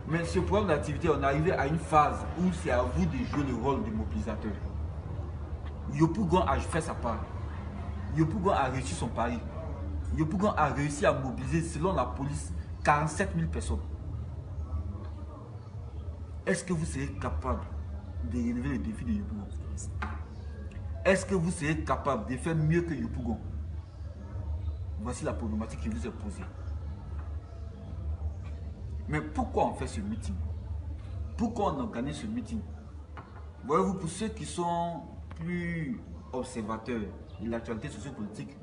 Mais ce programme d'activité, on est arrivé à une phase où c'est à vous de jouer le rôle de mobilisateur. Yopougon a fait sa part. Yopougon a réussi son pari. Yopougon a réussi à mobiliser, selon la police, 47 000 personnes. Est-ce que vous serez capable de relever le défi de Yopougon? Est-ce que vous serez capable de faire mieux que Yopougon? Voici la problématique qui vous est posée. Mais pourquoi on fait ce meeting? Pourquoi on organise ce meeting? Voyez-vous, pour ceux qui sont plus observateurs de l'actualité sociopolitique,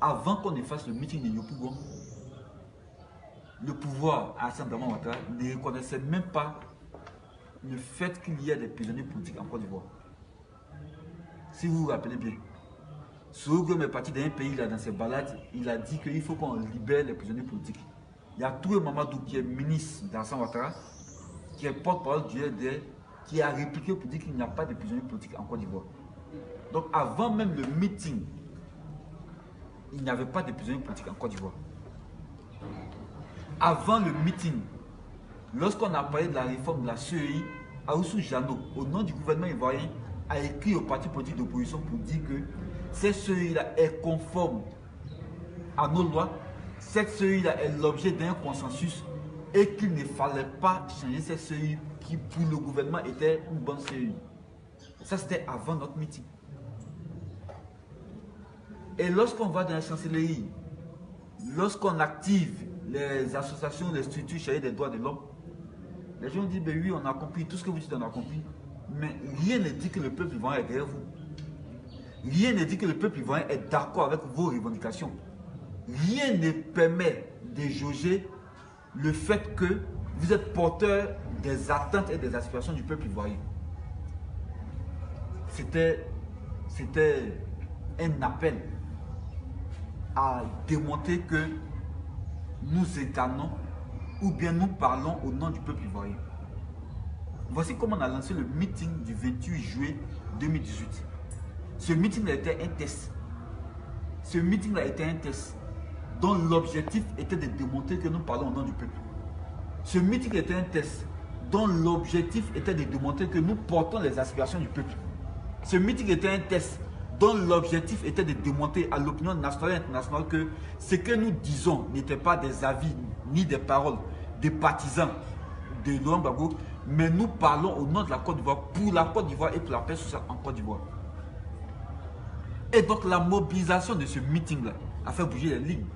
avant qu'on ne fasse le meeting de Yopougon, le pouvoir à Alassane Dramane Ouattara ne reconnaissait même pas le fait qu'il y ait des prisonniers politiques en Côte d'Ivoire. Si vous vous rappelez bien, Sogom est parti d'un pays là, dans ses balades, il a dit qu'il faut qu'on libère les prisonniers politiques. Il y a Touré Mamadou qui est ministre d'Alassane Ouattara, qui est porte-parole du RDR, qui a répliqué pour dire qu'il n'y a pas de prisonniers politiques en Côte d'Ivoire. Donc avant même le meeting, il n'y avait pas de prisonniers politiques en Côte d'Ivoire. Avant le meeting, lorsqu'on a parlé de la réforme de la CEI, Aoussou Jano, au nom du gouvernement ivoirien, a écrit aux partis politiques d'opposition pour dire que cette CEI-là est conforme à nos lois, cette CEI-là est l'objet d'un consensus et qu'il ne fallait pas changer cette CEI qui pour le gouvernement était une bonne CEI. Ça c'était avant notre meeting. Et lorsqu'on va dans la chancellerie, lorsqu'on active les associations, les structures chargées des droits de l'homme, les gens disent, ben oui, on a compris, tout ce que vous dites, on a compris. Mais rien ne dit que le peuple ivoirien est derrière vous. Rien ne dit que le peuple ivoirien est d'accord avec vos revendications. Rien ne permet de jauger le fait que vous êtes porteur des attentes et des aspirations du peuple ivoirien. C'était un appel à démontrer que nous incarnons ou bien nous parlons au nom du peuple ivoirien. Voici comment on a lancé le meeting du 28 juillet 2018. Ce meeting a été un test. Ce meeting a été un test dont l'objectif était de démontrer que nous parlons au nom du peuple. Ce meeting était un test dont l'objectif était de démontrer que nous portons les aspirations du peuple. Ce meeting était un test dont l'objectif était de démontrer à l'opinion nationale et internationale que ce que nous disons n'était pas des avis ni des paroles des partisans de Laurent Gbagbo, mais nous parlons au nom de la Côte d'Ivoire, pour la Côte d'Ivoire et pour la paix sociale en Côte d'Ivoire. Et donc la mobilisation de ce meeting-là a fait bouger les lignes.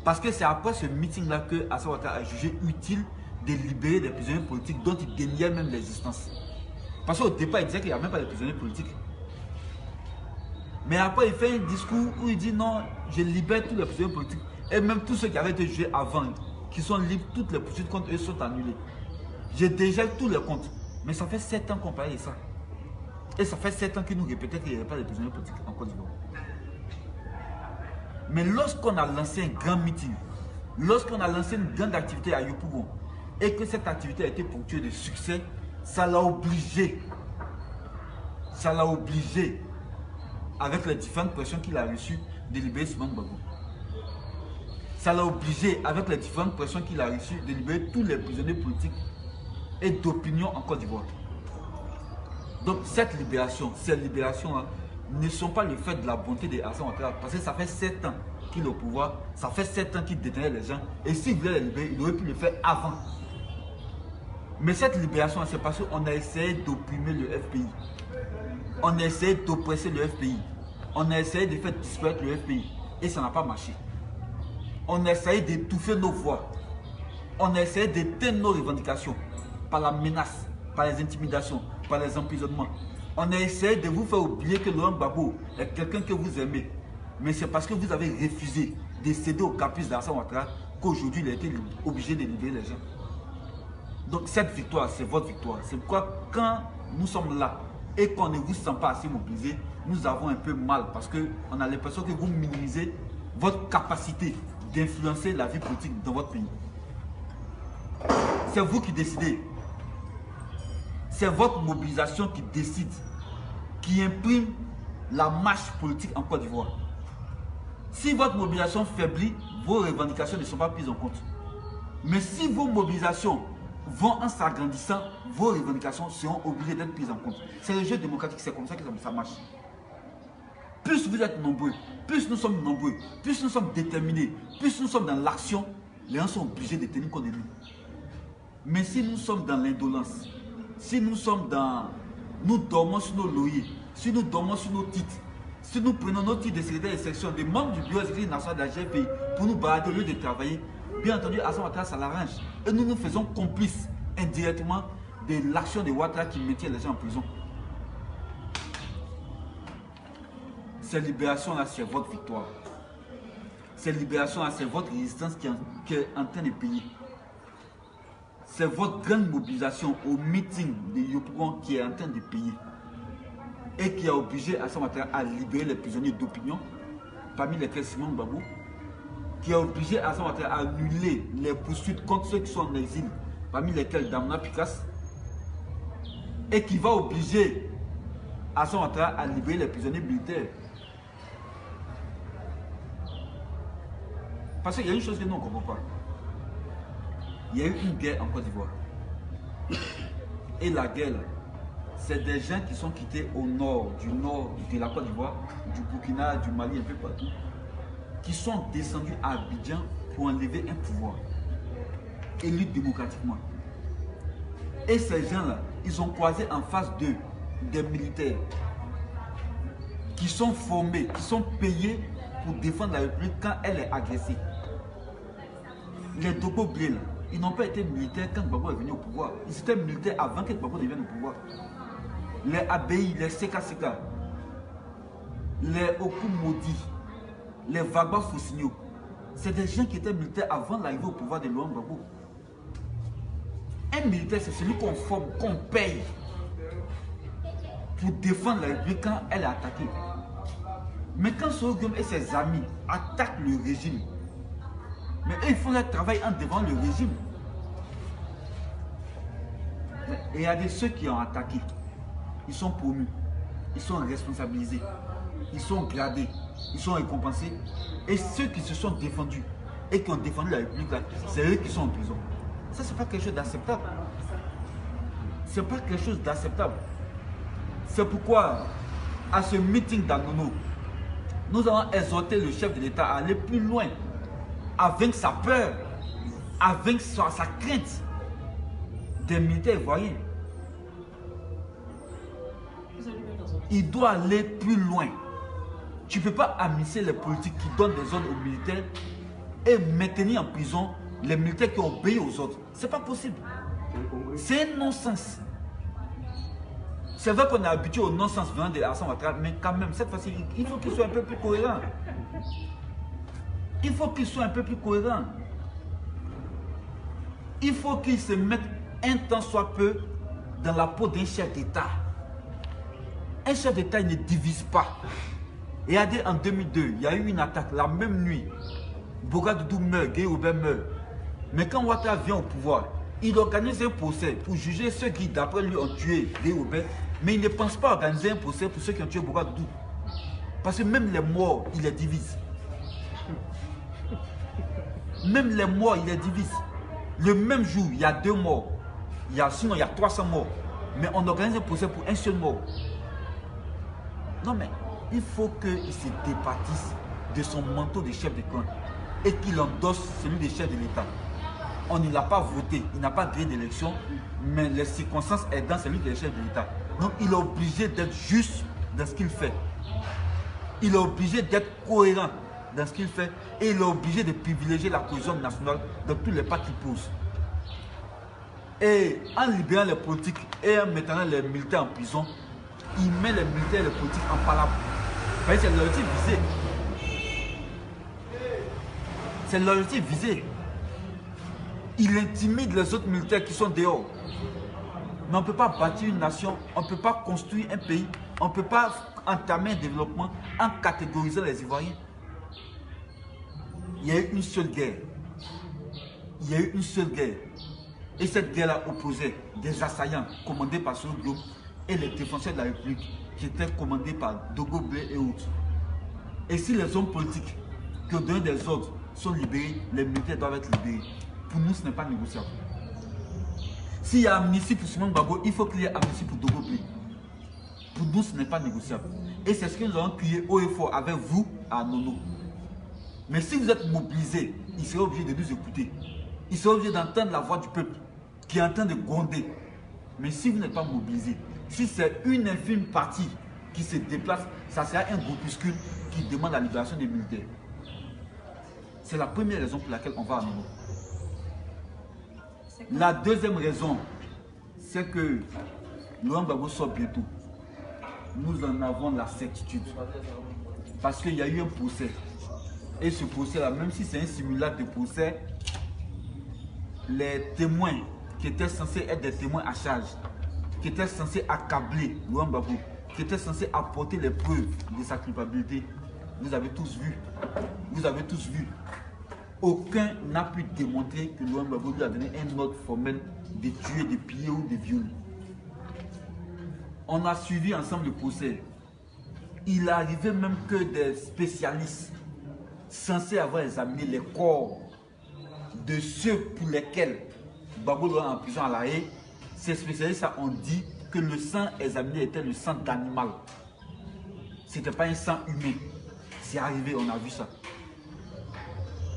Parce que c'est après ce meeting-là que Alassane Ouattara a jugé utile de libérer des prisonniers politiques dont il déniait même l'existence. Parce qu'au départ, il disait qu'il n'y a même pas de prisonniers politiques. Mais après, il fait un discours où il dit non, je libère tous les prisonniers politiques. Et même tous ceux qui avaient été jugés avant, qui sont libres, toutes les poursuites contre eux sont annulées. J'ai déjà tous les comptes. Mais ça fait 7 ans qu'on parlait de ça. Et ça fait 7 ans qu'ils nous répétaient qu'il n'y avait pas de prisonniers politiques en Côte d'Ivoire. Mais lorsqu'on a lancé un grand meeting, lorsqu'on a lancé une grande activité à Yopougon, et que cette activité a été ponctuée de succès, ça l'a obligé, avec les différentes pressions qu'il a reçues, de libérer Simon Gbagbo. Ça l'a obligé, avec les différentes pressions qu'il a reçues, de libérer tous les prisonniers politiques et d'opinion en Côte d'Ivoire. Donc cette libération, ces libérations-là ne sont pas le fait de la bonté de Alassane Ouattara, parce que ça fait 7 ans qu'il est au pouvoir, ça fait 7 ans qu'il détenait les gens, et s'il voulait les libérer, il aurait pu le faire avant. Mais cette libération, c'est parce qu'on a essayé d'opprimer le FPI. On a essayé d'oppresser le FPI. On a essayé de faire disparaître le FPI. Et ça n'a pas marché. On a essayé d'étouffer nos voix. On a essayé d'éteindre nos revendications par la menace, par les intimidations, par les emprisonnements. On a essayé de vous faire oublier que Laurent Gbagbo est quelqu'un que vous aimez. Mais c'est parce que vous avez refusé de céder au caprice d'Alassane Ouattara qu'aujourd'hui il a été obligé de libérer les gens. Donc cette victoire, c'est votre victoire. C'est pourquoi quand nous sommes là et qu'on ne vous sent pas assez mobilisé, nous avons un peu mal parce qu'on a l'impression que vous minimisez votre capacité d'influencer la vie politique dans votre pays. C'est vous qui décidez. C'est votre mobilisation qui décide, qui imprime la marche politique en Côte d'Ivoire. Si votre mobilisation faiblit, vos revendications ne sont pas prises en compte. Mais si vos mobilisations vont en s'agrandissant, vos revendications seront obligées d'être prises en compte. C'est le jeu démocratique, c'est comme ça que ça marche. Plus vous êtes nombreux, plus nous sommes nombreux, plus nous sommes déterminés, plus nous sommes dans l'action, les gens sont obligés de tenir compte de nous. Mais si nous sommes dans l'indolence, si nous sommes dans... Nous dormons sur nos lauriers, si nous dormons sur nos titres, si nous prenons nos titres de secrétaire de section, des membres du bureau exécutif national de la GFI pour nous balader au lieu de travailler, bien entendu, Alassane Ouattara, ça l'arrange. Et nous nous faisons complices indirectement de l'action de Ouattara qui mettait les gens en prison. Cette libération-là, c'est votre victoire. Cette libération-là, c'est votre résistance qui est en train de payer. C'est votre grande mobilisation au meeting de Yopougon qui est en train de payer. Et qui a obligé Alassane Ouattara à libérer les prisonniers d'opinion, parmi lesquels Simon Gbagbo, qui a obligé Alassane Ouattara à annuler les poursuites contre ceux qui sont en exil, parmi lesquels Damna Picasse, et qui va obliger Alassane Ouattara à libérer les prisonniers militaires. Parce qu'il y a une chose que nous ne comprenons pas. Il y a eu une guerre en Côte d'Ivoire. Et la guerre, c'est des gens qui sont quittés au nord de la Côte d'Ivoire, du Burkina, du Mali, un peu partout, qui sont descendus à Abidjan pour enlever un pouvoir élu démocratiquement. Et ces gens-là, ils ont croisé en face d'eux des militaires qui sont formés, qui sont payés pour défendre la République quand elle est agressée. Les Dogo Blé, ils n'ont pas été militaires quand Gbagbo est venu au pouvoir. Ils étaient militaires avant que Gbagbo ne vienne au pouvoir. Les ABI, les CKCK, les Oku Modi, les Vagba Foussigno, c'est des gens qui étaient militaires avant l'arrivée au pouvoir de Laurent Gbagbo. Un militaire, c'est celui qu'on forme, qu'on paye pour défendre la République quand elle est attaquée. Mais quand Sogum et ses amis attaquent le régime, mais eux, ils font leur travail en devant le régime. Et il y a des ceux qui ont attaqué. Ils sont promus, ils sont responsabilisés, ils sont gradés, ils sont récompensés. Et ceux qui se sont défendus et qui ont défendu la République, c'est eux qui sont en prison. Ça, c'est pas quelque chose d'acceptable. C'est pas quelque chose d'acceptable. C'est pourquoi, à ce meeting d'Anono, nous allons exhorter le chef de l'État à aller plus loin, à vaincre sa peur, à vaincre sa crainte des militaires ivoiriens. Il doit aller plus loin. Tu ne peux pas amener les politiques qui donnent des ordres aux militaires et maintenir en prison les militaires qui ont obéi aux autres. Ce n'est pas possible. C'est un non-sens. C'est vrai qu'on est habitué au non-sens venant de Alassane Ouattara, mais quand même, cette fois-ci, il faut qu'il soit un peu plus cohérent. Il faut qu'il soit un peu plus cohérent. Il faut qu'il se mette un tant soit peu dans la peau d'un chef d'État. Un chef d'État, il ne divise pas. Et en 2002, il y a eu une attaque la même nuit. Boga Doudou meurt, Gueye Robert meurt. Mais quand Ouattara vient au pouvoir, il organise un procès pour juger ceux qui, d'après lui, ont tué Gueye Robert. Mais il ne pense pas organiser un procès pour ceux qui ont tué Boga Doudou. Parce que même les morts, il les divise. Même les morts, il les divise. Le même jour, il y a 2 morts. Sinon, il y a 300 morts. Mais on organise un procès pour un seul mort. Non, mais il faut qu'il se départisse de son manteau de chef de clan et qu'il endosse celui de chef de l'État. On ne l'a pas voté, il n'a pas créé d'élection, mais les circonstances aidant celui qui est chef de l'État. Donc, il est obligé d'être juste dans ce qu'il fait. Il est obligé d'être cohérent dans ce qu'il fait et il est obligé de privilégier la cohésion nationale dans tous les pas qu'il pose. Et en libérant les politiques et en mettant les militaires en prison, il met les militaires et les politiques en palabre. C'est l'objectif visé. C'est l'objectif visé. Il intimide les autres militaires qui sont dehors. Mais on ne peut pas bâtir une nation, on ne peut pas construire un pays, on ne peut pas entamer un développement en catégorisant les Ivoiriens. Il y a eu une seule guerre. Il y a eu une seule guerre. Et cette guerre-là opposait des assaillants commandés par Soglo et les défenseurs de la République qui étaient commandés par Dogo Blé et autres. Et si les hommes politiques qui ont donné des ordres sont libérés, les militaires doivent être libérés. Pour nous, ce n'est pas négociable. S'il y a amnistie pour Simon Gbagbo, il faut qu'il y ait amnistie pour Dogo Play. Pour nous, ce n'est pas négociable. Et c'est ce que nous allons crier haut et fort avec vous à Nono. Mais si vous êtes mobilisés, il sera obligé de nous écouter. Il sera obligé d'entendre la voix du peuple qui est en train de gronder. Mais si vous n'êtes pas mobilisés, si c'est une infime partie qui se déplace, ça sera un groupuscule qui demande la libération des militaires. C'est la première raison pour laquelle on va à Nono. La deuxième raison, c'est que Laurent Gbagbo sort bientôt. Nous en avons la certitude. Parce qu'il y a eu un procès. Et ce procès-là, même si c'est un simulacre de procès, les témoins qui étaient censés être des témoins à charge, qui étaient censés accabler Laurent Gbagbo, qui étaient censés apporter les preuves de sa culpabilité, vous avez tous vu. Vous avez tous vu. Aucun n'a pu démontrer que Laurent Gbagbo lui a donné un ordre formel de tuer, de piller ou de violer. On a suivi ensemble le procès. Il arrivait même que des spécialistes censés avoir examiné les corps de ceux pour lesquels Gbagbo est en prison à La Haye. Ces spécialistes ont dit que le sang examiné était le sang d'animal. Ce n'était pas un sang humain. C'est arrivé, on a vu ça.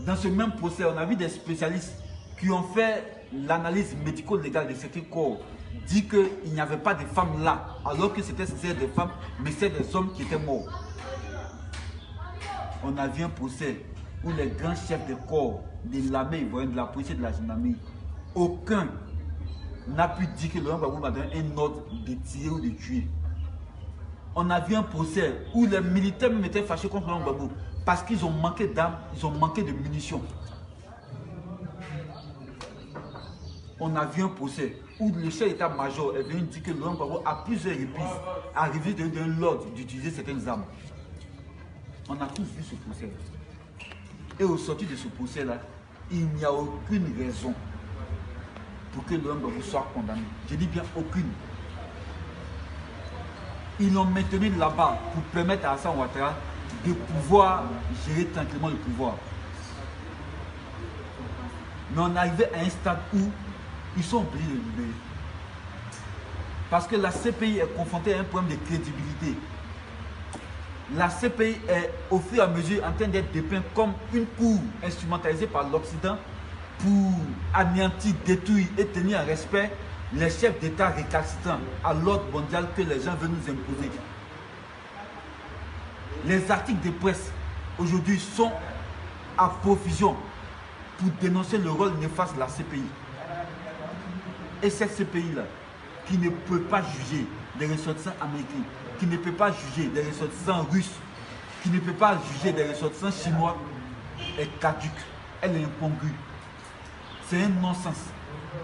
Dans ce même procès, on a vu des spécialistes qui ont fait l'analyse médico-légale de certains corps, dit qu'il n'y avait pas de femmes là, alors que c'était des femmes, mais c'est des hommes qui étaient morts. On a vu un procès où les grands chefs de corps de l'armée ivoirienne, de la police et de la gendarmerie, aucun n'a pu dire que Laurent Gbagbo m'a donné un ordre de tirer ou de tuer. On a vu un procès où les militaires même étaient fâchés contre Laurent Gbagbo parce qu'ils ont manqué d'armes, ils ont manqué de munitions. On a vu un procès où le chef d'état-major est venu dire que Laurent Gbagbo à plusieurs reprises a refusé de donner l'ordre d'utiliser certaines armes. On a tous vu ce procès. Et au sortir de ce procès-là, il n'y a aucune raison pour que Laurent Gbagbo soit condamné. Je dis bien aucune. Ils l'ont maintenu là-bas pour permettre à Alassane Ouattara de pouvoir gérer tranquillement le pouvoir. Mais on est arrivé à un stade où ils sont obligés de libérer. Parce que la CPI est confrontée à un problème de crédibilité. La CPI est au fur et à mesure en train d'être dépeinte comme une cour instrumentalisée par l'Occident pour anéantir, détruire et tenir en respect les chefs d'État récalcitrants à l'ordre mondial que les gens veulent nous imposer. Les articles de presse aujourd'hui sont à profusion pour dénoncer le rôle néfaste de la CPI. Et cette CPI-là, qui ne peut pas juger des ressortissants américains, qui ne peut pas juger des ressortissants russes, qui ne peut pas juger des ressortissants chinois, est caduque, elle est incongrue. C'est un non-sens.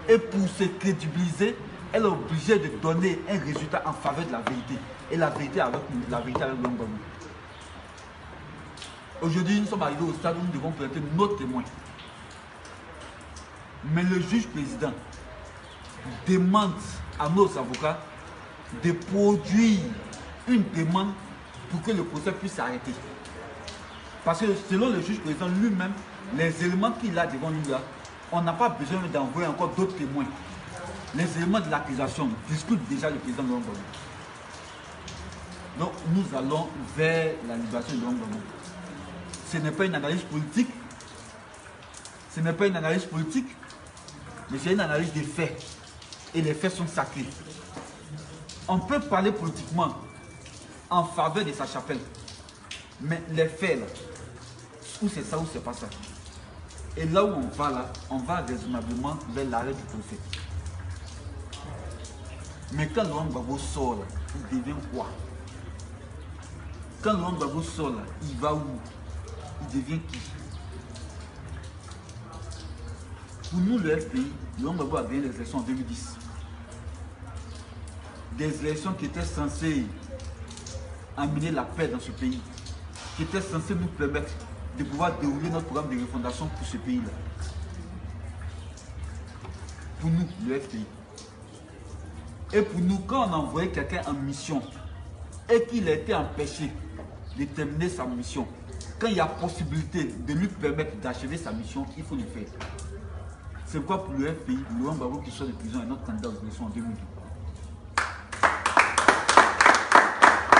Et pour se crédibiliser, elle est obligée de donner un résultat en faveur de la vérité. Et la vérité avec Laurent Gbagbo. Aujourd'hui, nous sommes arrivés au stade où nous devons présenter nos témoins. Mais le juge président demande à nos avocats de produire une demande pour que le procès puisse s'arrêter. Parce que selon le juge président lui-même, les éléments qu'il a devant lui là, on n'a pas besoin d'envoyer encore d'autres témoins. Les éléments de l'accusation discutent déjà le président Laurent Gbagbo. Donc nous allons vers la libération de Laurent Gbagbo. Ce n'est pas une analyse politique. Ce n'est pas une analyse politique, mais c'est une analyse des faits. Et les faits sont sacrés. On peut parler politiquement en faveur de sa chapelle. Mais les faits, là, ou c'est ça ou c'est pas ça. Et là où on va raisonnablement vers l'arrêt du procès. Mais quand Laurent Gbagbo sort là, il devient quoi? Quand Laurent Gbagbo sort là, il va où? Il devient qui? Pour nous, le FPI, Laurent Gbagbo a gagné les élections en 2010. Des élections qui étaient censées amener la paix dans ce pays, qui étaient censées nous permettre de pouvoir dérouler notre programme de refondation pour ce pays-là. Pour nous, le FPI. Et pour nous, quand on a envoyé quelqu'un en mission et qu'il a été empêché de terminer sa mission, quand il y a possibilité de lui permettre d'achever sa mission, il faut le faire. C'est pourquoi pour le FPI, Laurent Gbagbo qui sort de prison est notre candidat aux élections en 2020.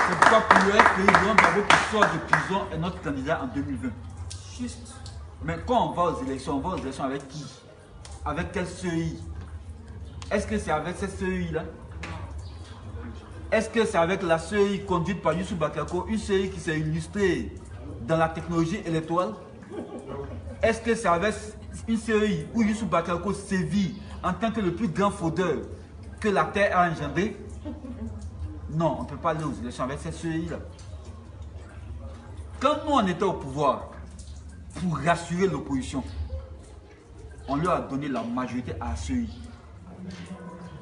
C'est pourquoi pour le FPI, Laurent Gbagbo qui sort de prison est notre candidat en 2020. Juste. Mais quand on va aux élections, avec qui? Avec quel CEI? Est-ce que c'est avec cette CEI-là? Est-ce que c'est avec la CEI conduite par Youssou Bakayoko, une CEI qui s'est illustrée dans la technologie électorale? Est-ce que c'est avec une CEI où Youssou Bakayoko sévit en tant que le plus grand fraudeur que la Terre a engendré? Non, on ne peut pas aller aux élections avec cette CEI-là. Quand nous, on était au pouvoir, pour rassurer l'opposition, on leur a donné la majorité à la CEI.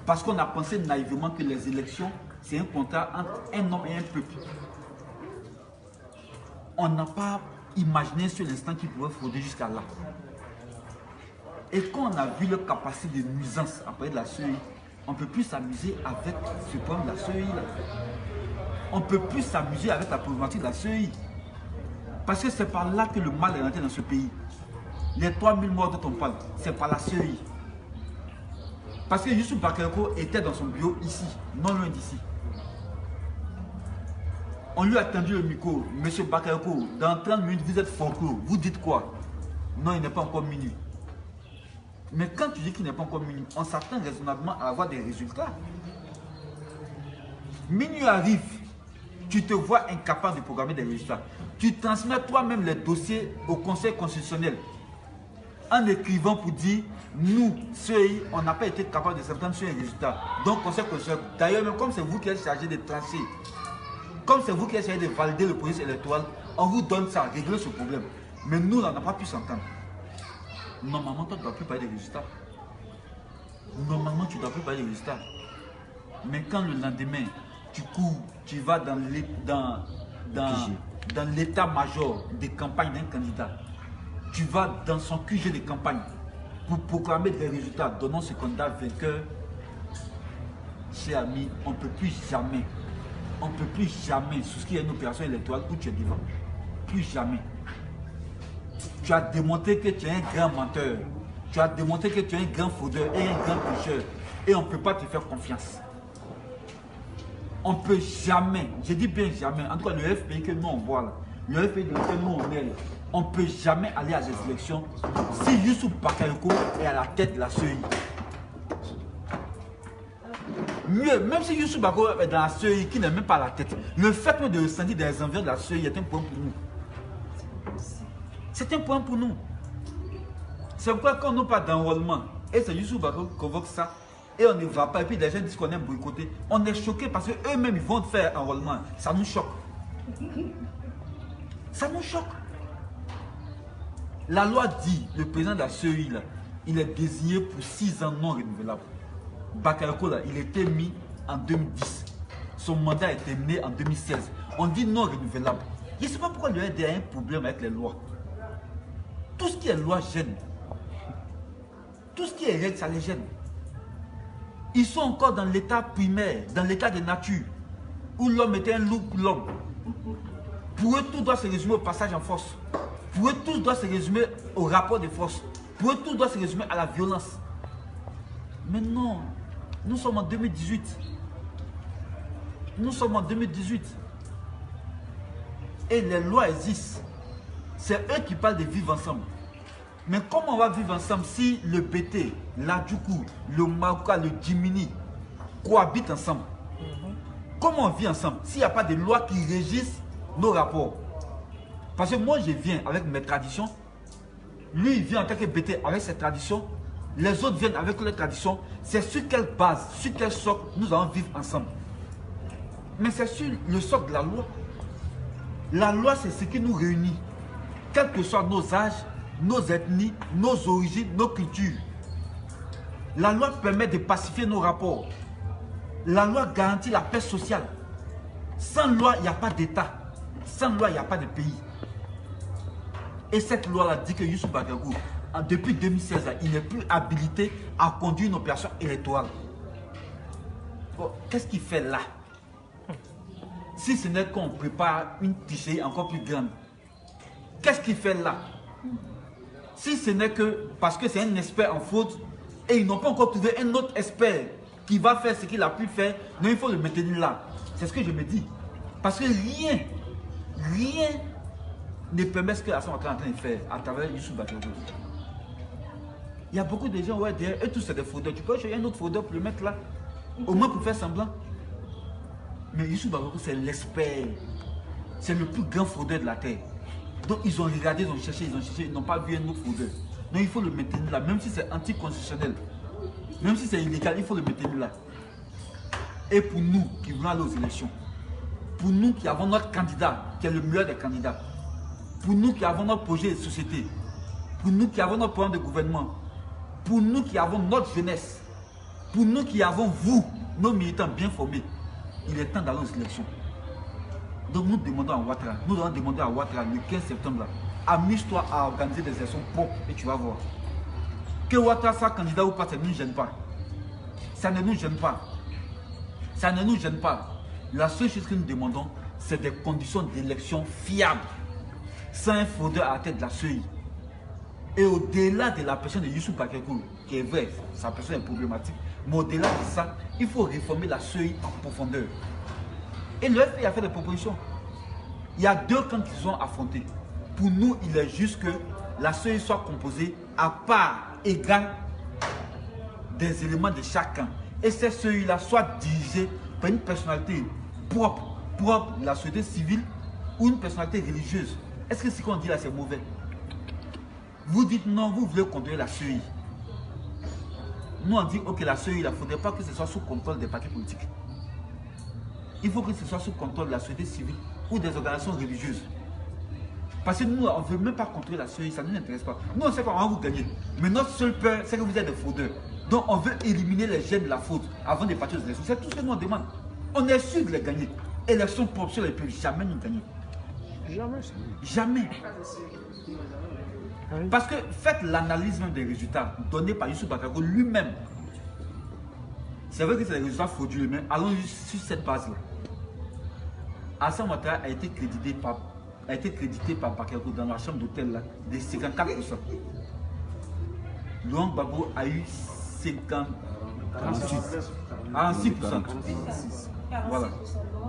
Parce qu'on a pensé naïvement que les élections, c'est un contrat entre un homme et un peuple. On n'a pas imaginé sur l'instant qu'ils pouvaient frauder jusqu'à là. Et quand on a vu leur capacité de nuisance après de la CEI, on ne peut plus s'amuser avec ce problème de la CEI là. On ne peut plus s'amuser avec la problématique de la CEI. Parce que c'est par là que le mal est rentré dans ce pays. Les 3000 morts dont on parle, c'est par la CEI. Parce que Youssou Bakayoko était dans son bureau ici, non loin d'ici. On lui a tendu le micro. Monsieur Bakayoko, dans 30 minutes, vous êtes folklore. Vous dites quoi? Non, il n'est pas encore minuit. Mais quand tu dis qu'il n'est pas encore minuit, on s'attend raisonnablement à avoir des résultats. Minuit arrive, tu te vois incapable de programmer des résultats. Tu transmets toi-même les dossiers au Conseil constitutionnel en écrivant pour dire, nous, CEI, on n'a pas été capable de s'entendre sur les résultats. Donc, Conseil constitutionnel, d'ailleurs, même comme c'est vous qui êtes chargé de trancher, comme c'est vous qui êtes chargé de valider le processus électoral, on vous donne ça, régler ce problème. Mais nous, on n'a pas pu s'entendre. Normalement, toi, tu ne dois plus parler des résultats. Normalement, tu ne dois plus parler des résultats. Mais quand le lendemain, tu cours, tu vas dans l'état-major des campagnes d'un candidat, tu vas dans son QG de campagne pour proclamer des résultats, donnant ce candidat vainqueur, cher ami, on ne peut plus jamais, souscrire à une opération électorale où tu es devant. Plus jamais. Tu as démontré que tu es un grand menteur. Tu as démontré que tu es un grand fraudeur et un grand pécheur. Et on ne peut pas te faire confiance. On ne peut jamais, je dis bien jamais, en tout cas le FPI que nous on voit là, le FPI dans lequel nous on est là, on ne peut jamais aller à des élections si Youssou Bakayoko est à la tête de la CEI. Mieux, même si Youssou Bakayoko est dans la CEI qui n'est même pas à la tête, le fait de ressentir des envies de la CEI est un point pour nous. C'est un point pour nous. C'est pourquoi quand on parle d'enrôlement, et c'est Youssou Bakayoko qui convoque ça, et on ne va pas, et puis les gens disent qu'on est boycotté, on est choqué parce qu'eux-mêmes ils vont faire enrôlement. Ça nous choque. Ça nous choque. La loi dit, le président de la CEI, là, il est désigné pour 6 ans non renouvelables. Bakayoko, là, il était mis en 2010. Son mandat est terminé en 2016. On dit non renouvelable. Je ne sais pas pourquoi le RD a un problème avec les lois. Tout ce qui est loi gêne. Tout ce qui est règle, ça les gêne. Ils sont encore dans l'état primaire, dans l'état de nature, où l'homme était un loup pour l'homme. Pour eux, tout doit se résumer au passage en force. Pour eux, tout doit se résumer au rapport de force. Pour eux, tout doit se résumer à la violence. Mais non, nous sommes en 2018. Nous sommes en 2018. Et les lois existent. C'est eux qui parlent de vivre ensemble. Mais comment on va vivre ensemble si le BT, l'Adjoukou, le Maouka, le Djimini cohabitent ensemble? Comment on vit ensemble s'il n'y a pas de loi qui régissent nos rapports? Parce que moi, je viens avec mes traditions. Lui, il vient en tant que BT avec ses traditions. Les autres viennent avec leurs traditions. C'est sur quelle base, sur quel socle nous allons vivre ensemble? Mais c'est sur le socle de la loi. La loi, c'est ce qui nous réunit. Quels que soient nos âges, nos ethnies, nos origines, nos cultures. La loi permet de pacifier nos rapports. La loi garantit la paix sociale. Sans loi, il n'y a pas d'État. Sans loi, il n'y a pas de pays. Et cette loi-là dit que Youssou Bakayoko, depuis 2016, il n'est plus habilité à conduire une opération électorale. Bon, qu'est-ce qu'il fait là? Si ce n'est qu'on prépare une tricherie encore plus grande. Qu'est-ce qu'il fait là? Si ce n'est que parce que c'est un expert en fraude et ils n'ont pas encore trouvé un autre expert qui va faire ce qu'il a pu faire, non, il faut le maintenir là. C'est ce que je me dis. Parce que rien ne permet ce que Hassan Ouattara est en train de faire à travers Youssouf Bakayoko. Il y a beaucoup de gens, ouais, derrière eux tous c'est des fraudeurs. Tu peux chercher un autre fraudeur pour le mettre là, au moins pour faire semblant. Mais Youssouf Bakayoko, c'est l'expert. C'est le plus grand fraudeur de la terre. Donc ils ont regardé, ils ont cherché, ils n'ont pas vu un autre fraudeur. Donc il faut le maintenir là, même si c'est anticonstitutionnel. Même si c'est illégal, il faut le maintenir là. Et pour nous qui voulons aller aux élections, pour nous qui avons notre candidat, qui est le meilleur des candidats, pour nous qui avons notre projet de société, pour nous qui avons notre programme de gouvernement, pour nous qui avons notre jeunesse, pour nous qui avons vous, nos militants bien formés, il est temps d'aller aux élections. Donc nous demandons à Ouattara, nous allons demander à Ouattara le 15 septembre, amuse-toi à organiser des élections propres et tu vas voir. Que Ouattara soit candidat ou pas, ça ne nous gêne pas. Ça ne nous gêne pas. Ça ne nous gêne pas. La seule chose que nous demandons, c'est des conditions d'élection fiables. Sans un fraudeur à la tête de la CEI. Et au-delà de la personne de Youssouf Bakayoko, qui est vrai, sa personne est problématique, mais au-delà de ça, il faut réformer la CEI en profondeur. Et le FPI a fait des propositions. Il y a deux camps qui se sont affrontés. Pour nous, il est juste que la CEI soit composée à part égale des éléments de chaque camp. Et cette CEI-là soit dirigée par une personnalité propre de la société civile ou une personnalité religieuse. Est-ce que ce qu'on dit là, c'est mauvais? Vous dites non, vous voulez contrôler la CEI. Nous, on dit, ok, la CEI, il ne faudrait pas que ce soit sous contrôle des partis politiques. Il faut que ce soit sous contrôle de la société civile ou des organisations religieuses. Parce que nous, on ne veut même pas contrôler la CEI, ça ne nous intéresse pas. Nous, on sait qu'on va vous gagner. Mais notre seule peur, c'est que vous êtes des fraudeurs. Donc, on veut éliminer les gènes de la fraude avant de partir aux élections. C'est tout ce que nous on demande. On est sûr de les gagner. Élections propres sur les pays, jamais nous gagner. Jamais. Jamais. Parce que faites l'analyse même des résultats donnés par Youssouf Bakayoko lui-même. C'est vrai que c'est des résultats frauduleux, mais allons sur cette base-là. Hassan Ouattara a été crédité par Bakayoko dans la chambre d'hôtel de 54%. Laurent Gbagbo a eu 46%. Voilà.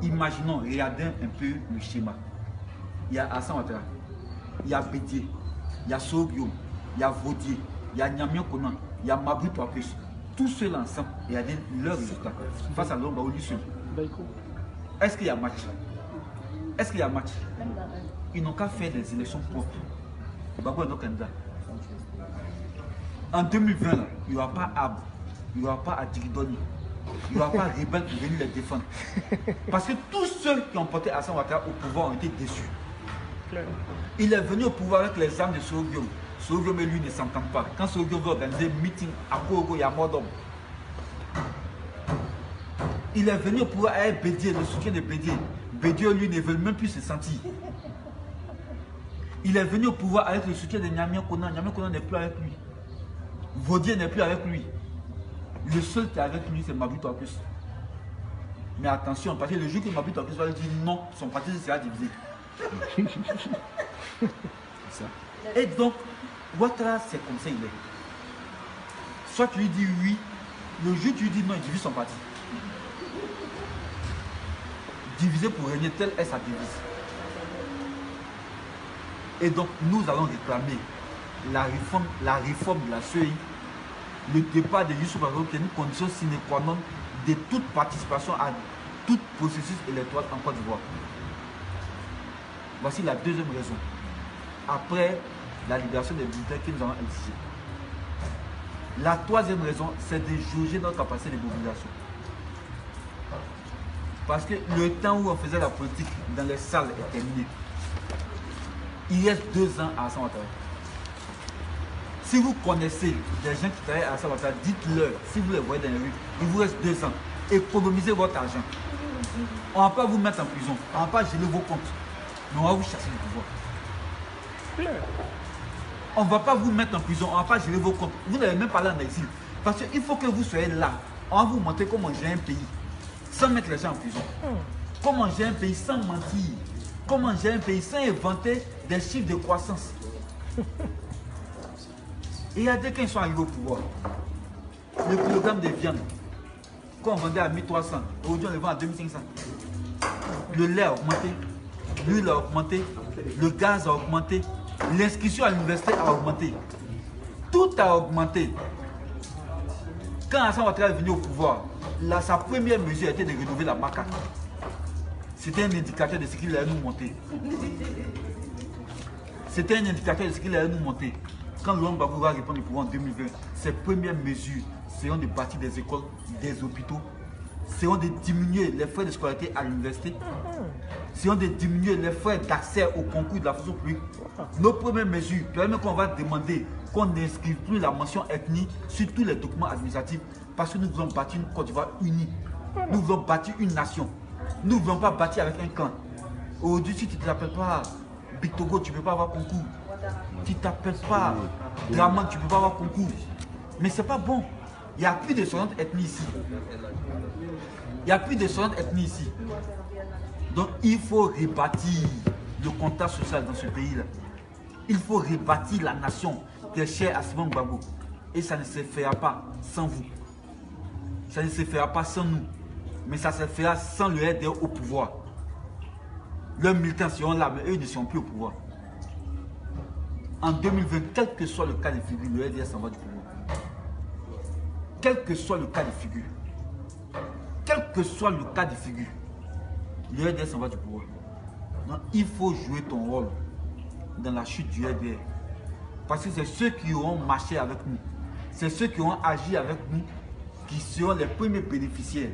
Imaginons, regardez un peu le schéma. Il y a Hassan Ouattara, il y a Bédié, il y a Sogyo, il y a Vaudier, il y a Nyamion Konan, il y a Mabri Touapus. Tous ceux-là ensemble, regardez leurs résultats face à Laurent Gbagbo lui seul. Est-ce qu'il y a match? Est-ce qu'il y a match? Ils n'ont qu'à faire des élections propres. Gbagbo est notre candidat. En 2020, là, il n'y aura pas Ab, il n'y aura pas Adjigidoni, il n'y aura pas Rebelle pour venir les défendre. Parce que tous ceux qui ont porté Hassan Ouattara au pouvoir ont été déçus. Il est venu au pouvoir avec les armes de Sogyo. Sogyo et lui ne s'entendent pas. Quand Sogyo veut organiser un meeting à Kogo, il y a mort d'homme. Il est venu au pouvoir avec Bédié, le soutien de Bédié. Bédié, lui, ne veut même plus se sentir. Il est venu au pouvoir avec le soutien de Nyamion Konan. Nyamion Konan n'est plus avec lui. Vaudier n'est plus avec lui. Le seul qui est avec lui, c'est Mabri Touapus. Mais attention, parce que le jour que Mabri Touapus va lui dire non, son parti sera divisé. Ça. Et donc, Ouattara, c'est comme ça il est. Soit tu lui dis oui, le jour tu lui dis non, il divise son parti. Diviser pour régner, telle est sa devise. Et donc, nous allons réclamer la réforme de la CEI, le départ de Youssouf Bakayoko, qui est une condition sine qua non de toute participation à tout processus électoral en Côte d'Ivoire. Voici la deuxième raison. Après la libération des militaires que nous avons exigé. La troisième raison, c'est de jauger notre capacité de mobilisation. Parce que le temps où on faisait la politique dans les salles est terminé. Il reste 2 ans à Hassan Ouattara. Si vous connaissez des gens qui travaillent à Hassan Ouattara, dites-leur, si vous les voyez dans les rues, il vous reste 2 ans. Économisez votre argent. On ne va pas vous mettre en prison, on ne va pas geler vos comptes, mais on va vous chasser du pouvoir. On ne va pas vous mettre en prison, on ne va pas geler vos comptes. Vous n'avez même pas là en exil. Parce qu'il faut que vous soyez là. On va vous montrer comment gérer un pays sans mettre les gens en prison. Comment gérer un pays sans mentir. Comment gérer un pays sans inventer des chiffres de croissance. Et regardez quand ils sont arrivés au pouvoir. Le kilogramme de viande qu'on vendait à 1300, aujourd'hui on le vend à 2500. Le lait a augmenté, l'huile a augmenté, le gaz a augmenté, l'inscription à l'université a augmenté. Tout a augmenté. Quand Alassane Ouattara est venu au pouvoir, sa première mesure était de rénover la MACA. C'était un indicateur de ce qu'il allait nous monter. C'était un indicateur de ce qu'il allait nous monter. Quand Laurent Gbagbo va répondre au pouvoir en 2020, ses premières mesures seront de bâtir des écoles, des hôpitaux, seront de diminuer les frais de scolarité à l'université, seront de diminuer les frais d'accès au concours de la fonction publique. Nos premières mesures, permettent qu'on va demander qu'on n'inscrive plus la mention ethnie sur tous les documents administratifs parce que nous voulons bâtir une Côte d'Ivoire unie. Nous voulons bâtir une nation. Nous ne voulons pas bâtir avec un clan. Aujourd'hui, si tu ne t'appelles pas Big Togo, tu ne peux pas avoir concours. Tu ne t'appelles pas Draman, tu ne peux pas avoir concours. Mais ce n'est pas bon. Il n'y a plus de 60 ethnies ici. Il n'y a plus de 60 ethnies ici. Donc il faut rebâtir le contact social dans ce pays-là. Il faut rebâtir la nation qui est chère à Simon Gbagbo. Et ça ne se fera pas sans vous. Ça ne se fera pas sans nous. Mais ça se fera sans le RDR au pouvoir. Leurs militants seront là, mais eux ne seront plus au pouvoir. En 2020, quel que soit le cas de figure, le RDR s'en va du pouvoir. Quel que soit le cas de figure. Quel que soit le cas de figure, le RDR s'en va du pouvoir. Donc, il faut jouer ton rôle dans la chute du RDR. Parce que c'est ceux qui auront marché avec nous, c'est ceux qui auront agi avec nous qui seront les premiers bénéficiaires.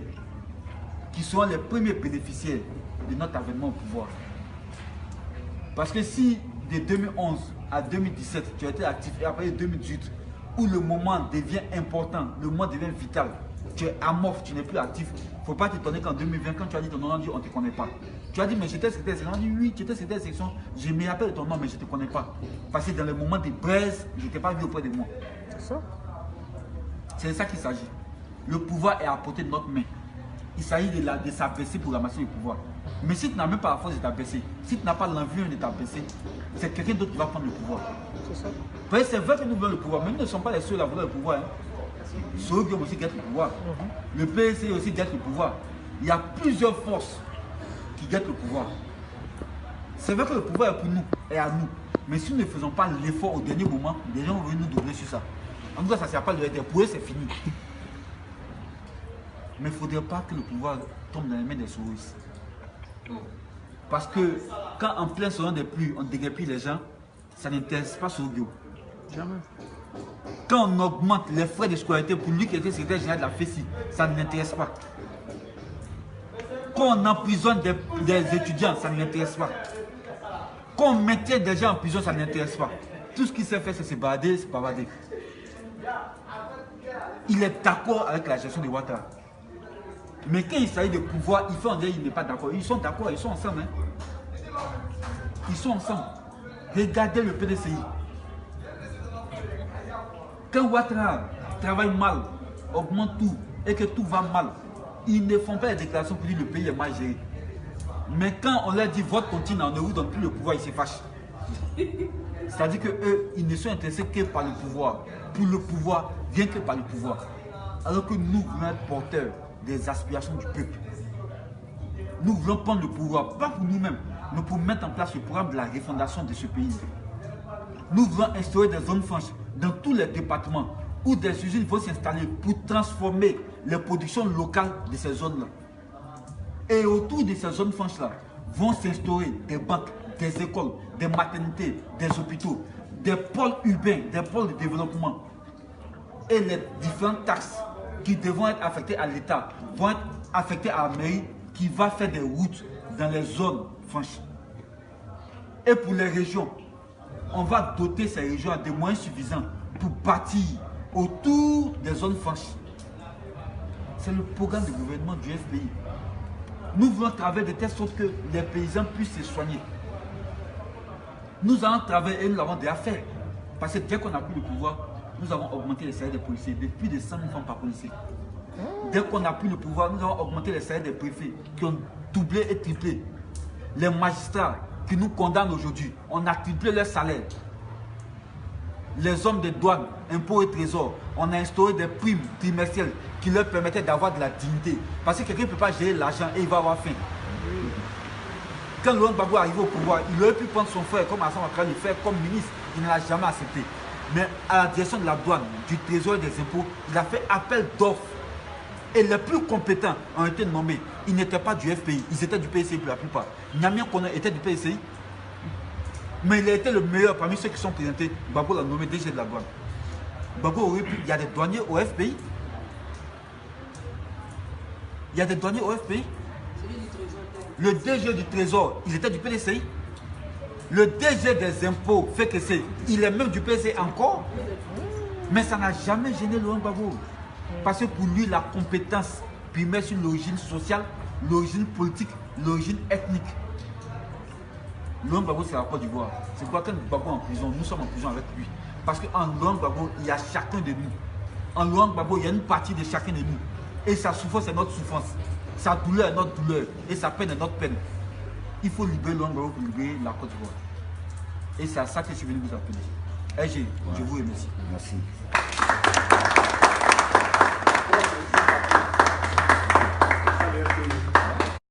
Qui seront les premiers bénéficiaires de notre avènement au pouvoir. Parce que si de 2011 à 2017, tu as été actif, et après 2018, où le moment devient important, le moment devient vital, tu es amorphe, tu n'es plus actif, il ne faut pas t'étonner qu'en 2020, quand tu as dit ton nom, on ne te connaît pas. Tu as dit, mais j'étais secrétaire de section. On dit, oui, tu étais secrétaire de section, je me rappelle ton nom, mais je ne te connais pas. Parce que dans le moment de braise, je ne t'ai pas vu auprès de moi. C'est ça. C'est de ça qu'il s'agit. Le pouvoir est à portée de notre main. Il s'agit de s'abaisser pour ramasser le pouvoir. Mais si tu n'as même pas la force de t'abaisser, si tu n'as pas l'envie de t'abaisser, c'est quelqu'un d'autre qui va prendre le pouvoir. C'est ça. C'est vrai que nous voulons le pouvoir, mais nous ne sommes pas les seuls à vouloir le pouvoir. Ceux qui ont aussi gâté le pouvoir. Le PSC aussi gâte le pouvoir. Il y a plusieurs forces qui gâtent le pouvoir. C'est vrai que le pouvoir est pour nous et à nous. Mais si nous ne faisons pas l'effort au dernier moment, les gens vont nous doubler sur ça. En tout cas, ça ne sert pas de l'aider. Pour eux, c'est fini. Mais il ne faudrait pas que le pouvoir tombe dans les mains des souris. Parce que quand en plein saison des pluies, on déguerpit les gens, ça n'intéresse pas Sorgho. Jamais. Quand on augmente les frais de scolarité pour lui qui était secrétaire général de la FESI, ça ne l'intéresse pas. Quand on emprisonne des étudiants, ça ne l'intéresse pas. Quand on maintient des gens en prison, ça ne l'intéresse pas. Tout ce qu'il sait faire, c'est se balader, se pavader. Il est d'accord avec la gestion de Ouattara. Mais quand il s'agit de pouvoir, il fait en dire qu'il n'est pas d'accord. Ils sont d'accord, ils sont ensemble. Hein. Ils sont ensemble. Regardez le PDCI. Quand Ouattara travaille mal, augmente tout et que tout va mal, ils ne font pas les déclarations pour dire que le pays est mal géré. Mais quand on leur dit votre continent, on ne vous donne plus le pouvoir, ils se fâchent. C'est-à-dire qu'eux, ils ne sont intéressés que par le pouvoir. Pour le pouvoir, rien que par le pouvoir. Alors que nous voulons être porteurs des aspirations du peuple. Nous voulons prendre le pouvoir, pas pour nous-mêmes, mais pour mettre en place le programme de la refondation de ce pays. Nous voulons instaurer des zones franches dans tous les départements où des usines vont s'installer pour transformer les productions locales de ces zones-là. Et autour de ces zones franches-là vont s'instaurer des banques, des écoles, des maternités, des hôpitaux, des pôles urbains, des pôles de développement. Et les différentes taxes qui devront être affectées à l'État vont être affectées à la mairie qui va faire des routes dans les zones franches. Et pour les régions, on va doter ces régions de moyens suffisants pour bâtir autour des zones franches. C'est le programme de gouvernement du FPI. Nous voulons travailler de telle sorte que les paysans puissent se soigner. Nous allons travailler et nous l'avons déjà fait. Parce que dès qu'on a pris le pouvoir, nous avons augmenté les salaires des policiers de plus de 100 000 francs par policier. Dès qu'on a pris le pouvoir, nous avons augmenté les salaires des préfets qui ont doublé et triplé. Les magistrats qui nous condamnent aujourd'hui, on a triplé leur salaire. les hommes des douanes, impôts et trésors, on a instauré des primes trimestrielles qui leur permettaient d'avoir de la dignité. Parce que quelqu'un ne peut pas gérer l'argent et il va avoir faim. Quand Laurent Gbagbo est arrivé au pouvoir, il aurait pu prendre son frère comme Alassane Ouattara, le faire comme ministre. Il ne l'a jamais accepté. Mais à la direction de la douane, du trésor et des impôts, il a fait appel d'offres. Et les plus compétents ont été nommés. Ils n'étaient pas du FPI, ils étaient du PCI pour la plupart. Niamien Koné était du PCI. Mais il a été le meilleur parmi ceux qui sont présentés. Gbagbo l'a nommé DG de la douane. Gbagbo aurait pu. Il y a des douaniers au FPI. Il y a des douaniers au FPI. Le DG du Trésor, il était du PDCI. Le DG des impôts fait que c'est. Il est même du PDCI encore. Mais ça n'a jamais gêné Laurent Gbagbo. Parce que pour lui, la compétence primaire sur l'origine sociale, l'origine politique, l'origine ethnique. Laurent Gbagbo, c'est la Côte d'Ivoire. C'est pourquoi quand Gbagbo est en prison, nous sommes en prison avec lui. Parce qu'en Laurent Gbagbo, il y a chacun de nous. En Laurent Gbagbo, il y a une partie de chacun de nous. Et sa souffrance est notre souffrance. Sa douleur est notre douleur. Et sa peine est notre peine. Il faut libérer Laurent Gbagbo pour libérer la Côte d'Ivoire. Et c'est à ça que je suis venu vous appeler. Je vous remercie. Merci.